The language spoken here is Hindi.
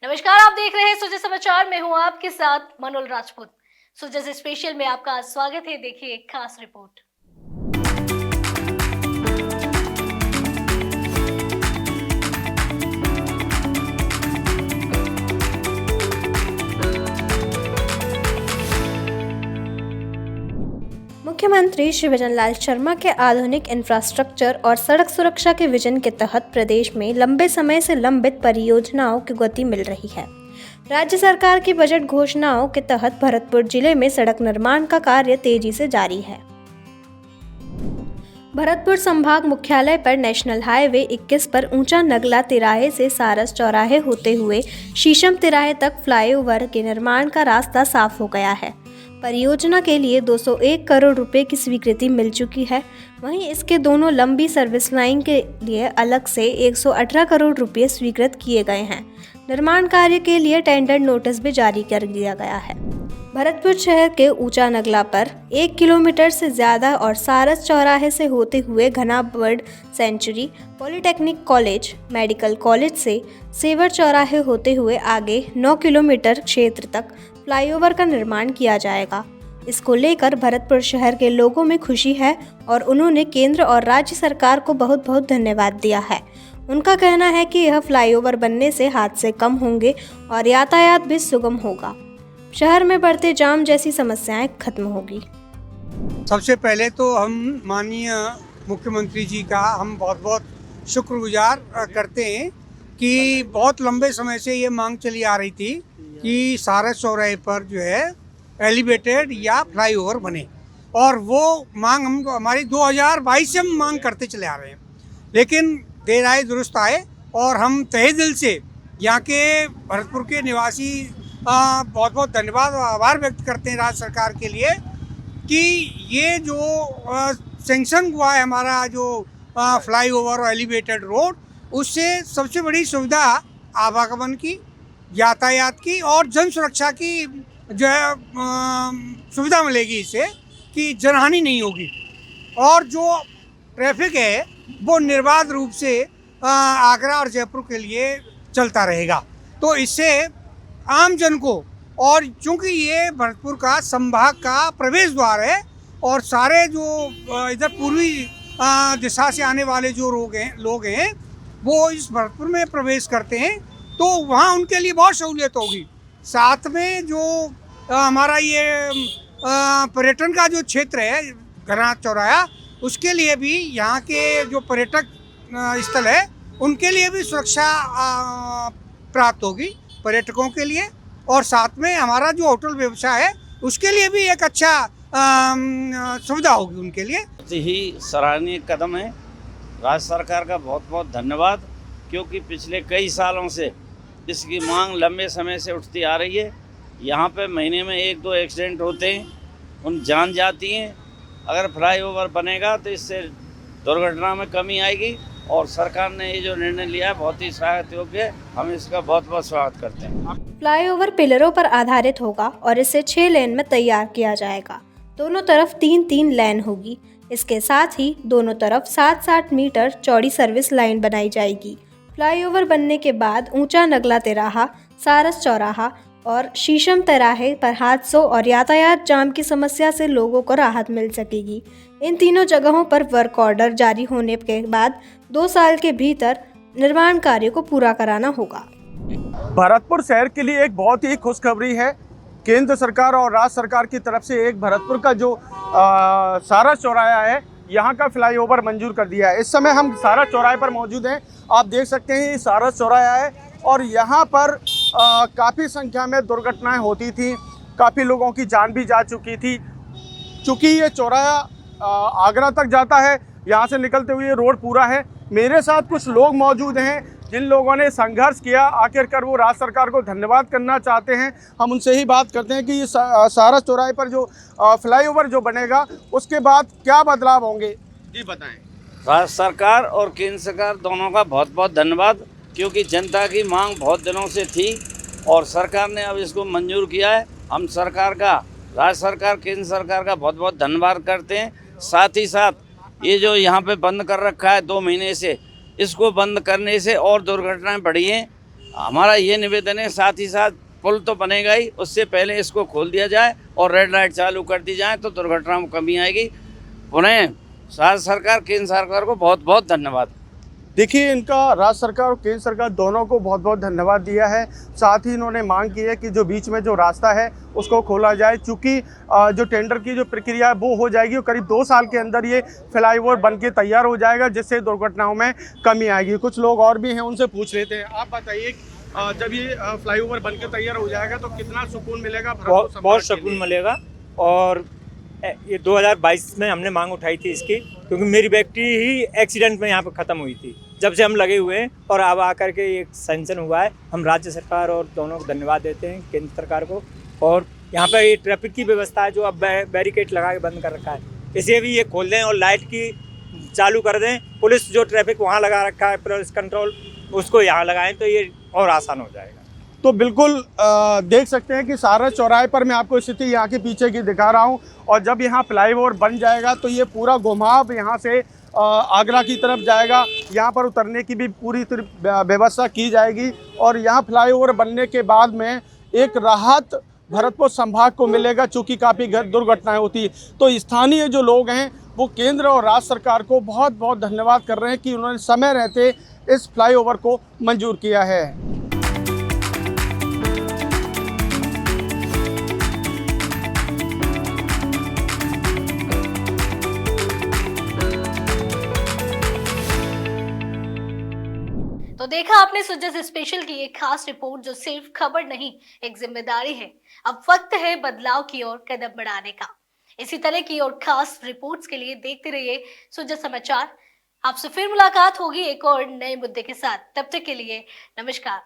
नमस्कार, आप देख रहे हैं सुजय समाचार। मैं हूं आपके साथ मनोल राजपूत। सुजय से स्पेशल में आपका स्वागत है। देखिए एक खास रिपोर्ट। मुख्यमंत्री श्री भजनलाल शर्मा के आधुनिक इंफ्रास्ट्रक्चर और सड़क सुरक्षा के विजन के तहत प्रदेश में लंबे समय से लंबित परियोजनाओं की गति मिल रही है। राज्य सरकार की बजट घोषणाओं के तहत भरतपुर जिले में सड़क निर्माण का कार्य तेजी से जारी है। भरतपुर संभाग मुख्यालय पर नेशनल हाईवे 21 पर ऊंचा नगला तिराहे से सारस चौराहे होते हुए शीशम तिराहे तक फ्लाईओवर के निर्माण का रास्ता साफ हो गया है। परियोजना के लिए 201 करोड़ रुपए की स्वीकृति मिल चुकी है। वहीं इसके दोनों लंबी सर्विस लाइन के लिए अलग से 118 करोड़ रुपए स्वीकृत किए गए हैं। निर्माण कार्य के लिए टेंडर नोटिस भी जारी कर दिया गया है। भरतपुर शहर के ऊंचा नगला पर 1 किलोमीटर से ज़्यादा और सारस चौराहे से होते हुए घना bird sanctuary, polytechnic college, medical college से सेवर चौराहे होते हुए आगे 9 किलोमीटर क्षेत्र तक फ्लाईओवर का निर्माण किया जाएगा। इसको लेकर भरतपुर शहर के लोगों में खुशी है और उन्होंने केंद्र और राज्य सरकार को बहुत बहुत धन्यवाद दिया है। उनका कहना है कि यह फ्लाईओवर बनने से हादसे कम होंगे और यातायात भी सुगम होगा। शहर में बढ़ते जाम जैसी समस्याएं खत्म होगी। सबसे पहले तो हम माननीय मुख्यमंत्री जी का हम बहुत बहुत शुक्रगुजार करते हैं कि बहुत लंबे समय से ये मांग चली आ रही थी कि सारस चौराहे पर जो है एलिवेटेड या फ्लाईओवर बने, और वो मांग हम हमारी 2022 से हम मांग करते चले आ रहे हैं। लेकिन देर आए दुरुस्त आए, और हम तहे दिल से यहाँ के भरतपुर के निवासी बहुत बहुत धन्यवाद और आभार व्यक्त करते हैं राज्य सरकार के लिए कि ये जो सेंक्शन हुआ है हमारा जो फ्लाईओवर और एलिवेटेड रोड, उससे सबसे बड़ी सुविधा आवागमन की, यातायात की और जन सुरक्षा की जो है सुविधा मिलेगी इससे कि जनहानि नहीं होगी, और जो ट्रैफिक है वो निर्बाध रूप से आगरा और जयपुर के लिए चलता रहेगा। तो इससे आम जन को, और चूँकि ये भरतपुर का संभाग का प्रवेश द्वार है और सारे जो इधर पूर्वी दिशा से आने वाले जो लोग हैं वो इस भरतपुर में प्रवेश करते हैं, तो वहाँ उनके लिए बहुत सहूलियत होगी। साथ में जो हमारा ये पर्यटन का जो क्षेत्र है घना चौराहा, उसके लिए भी यहाँ के जो पर्यटक स्थल है उनके लिए भी सुरक्षा प्राप्त होगी पर्यटकों के लिए, और साथ में हमारा जो होटल व्यवसाय है उसके लिए भी एक अच्छा सुविधा होगी उनके लिए। बहुत ही सराहनीय कदम है। राज्य सरकार का बहुत बहुत धन्यवाद, क्योंकि पिछले कई सालों से इसकी मांग लंबे समय से उठती आ रही है। यहाँ पे महीने में 1-2 एक्सीडेंट होते हैं, उन जान जाती हैं। अगर फ्लाईओवर बनेगा तो इससे दुर्घटना में कमी आएगी, और सरकार ने ये जो निर्णय लिया है बहुत ही सहायक योग्य है। हम इसका बहुत बहुत स्वागत करते हैं। फ्लाईओवर पिलरों पर आधारित होगा और इसे 6 लेन में तैयार किया जाएगा। दोनों तरफ 3-3 लेन होगी। इसके साथ ही दोनों तरफ 7-7 मीटर चौड़ी सर्विस लाइन बनाई जाएगी। फ्लाईओवर बनने के बाद ऊंचा नगला तिराहा, सारस चौराहा और शीशम तिराहे पर हादसों और यातायात जाम की समस्या से लोगों को राहत मिल सकेगी। इन तीनों जगहों पर वर्क ऑर्डर जारी होने के बाद 2 साल के भीतर निर्माण कार्य को पूरा कराना होगा। भरतपुर शहर के लिए एक बहुत ही खुशखबरी है। केंद्र सरकार और राज्य सरकार की तरफ से एक भरतपुर का जो सारस चौराहा है, यहाँ का फ्लाईओवर मंजूर कर दिया है। इस समय हम सारस चौराहे पर मौजूद हैं। आप देख सकते हैं ये सारस चौराहा है, और यहाँ पर काफ़ी संख्या में दुर्घटनाएं होती थी, काफ़ी लोगों की जान भी जा चुकी थी। चूँकि ये चौराहा आगरा तक जाता है, यहाँ से निकलते हुए रोड पूरा है। मेरे साथ कुछ लोग मौजूद हैं जिन लोगों ने संघर्ष किया, आखिरकार वो राज्य सरकार को धन्यवाद करना चाहते हैं। हम उनसे ही बात करते हैं कि ये सारस चौराहे पर जो फ्लाईओवर जो बनेगा उसके बाद क्या बदलाव होंगे, जी बताएं। राज्य सरकार और केंद्र सरकार दोनों का बहुत बहुत धन्यवाद, क्योंकि जनता की मांग बहुत दिनों से थी और सरकार ने अब इसको मंजूर किया है। हम सरकार का, राज्य सरकार, केंद्र सरकार का बहुत बहुत धन्यवाद करते हैं। साथ ही साथ ये जो यहाँ पे बंद कर रखा है 2 महीने से, इसको बंद करने से और दुर्घटनाएं बढ़ी हैं। हमारा ये निवेदन है, साथ ही साथ पुल तो बनेगा ही, उससे पहले इसको खोल दिया जाए और रेड लाइट चालू कर दी जाए तो दुर्घटनाओं में कमी आएगी। पुनः राज्य सरकार, केंद्र सरकार को बहुत बहुत धन्यवाद। देखिए, इनका राज्य सरकार और केंद्र सरकार दोनों को बहुत बहुत धन्यवाद दिया है। साथ ही इन्होंने मांग की है कि जो बीच में जो रास्ता है उसको खोला जाए, चूँकि जो टेंडर की जो प्रक्रिया है वो हो जाएगी और करीब 2 साल के अंदर ये फ्लाईओवर बन के तैयार हो जाएगा, जिससे दुर्घटनाओं में कमी आएगी। कुछ लोग और भी हैं, उनसे पूछ लेते हैं। आप बताइए, जब ये फ्लाईओवर बन के तैयार हो जाएगा तो कितना सुकून मिलेगा? बहुत सुकून मिलेगा। और ये 2022 में हमने मांग उठाई थी इसकी, क्योंकि मेरी बेटी ही एक्सीडेंट में यहाँ पर ख़त्म हुई थी। जब से हम लगे हुए हैं और अब आकर के ये सैंक्शन हुआ है, हम राज्य सरकार और दोनों को धन्यवाद देते हैं, केंद्र सरकार को। और यहाँ पर ये ट्रैफिक की व्यवस्था है जो अब बैरिकेड लगा के बंद कर रखा है, इसे भी ये खोल दें और लाइट की चालू कर दें। पुलिस जो ट्रैफिक वहाँ लगा रखा है, पुलिस कंट्रोल, उसको यहाँ लगाएं तो ये और आसान हो जाएगा। तो बिल्कुल देख सकते हैं कि सारस चौराहे पर मैं आपको स्थिति यहाँ के पीछे की दिखा रहा हूँ। और जब यहाँ फ्लाईओवर बन जाएगा तो ये पूरा घुमाव यहाँ से आगरा की तरफ जाएगा। यहाँ पर उतरने की भी पूरी व्यवस्था की जाएगी। और यहाँ फ्लाईओवर बनने के बाद में एक राहत भरतपुर संभाग को मिलेगा, चूँकि काफ़ी दुर्घटनाएं होती। तो स्थानीय जो लोग हैं वो केंद्र और राज्य सरकार को बहुत बहुत धन्यवाद कर रहे हैं कि उन्होंने समय रहते इस फ्लाईओवर को मंजूर किया है। तो देखा आपने सुजस स्पेशल की एक खास रिपोर्ट, जो सिर्फ खबर नहीं, एक जिम्मेदारी है। अब वक्त है बदलाव की ओर कदम बढ़ाने का। इसी तरह की और खास रिपोर्ट्स के लिए देखते रहिए सुजस समाचार। आपसे फिर मुलाकात होगी एक और नए मुद्दे के साथ। तब तक के लिए नमस्कार।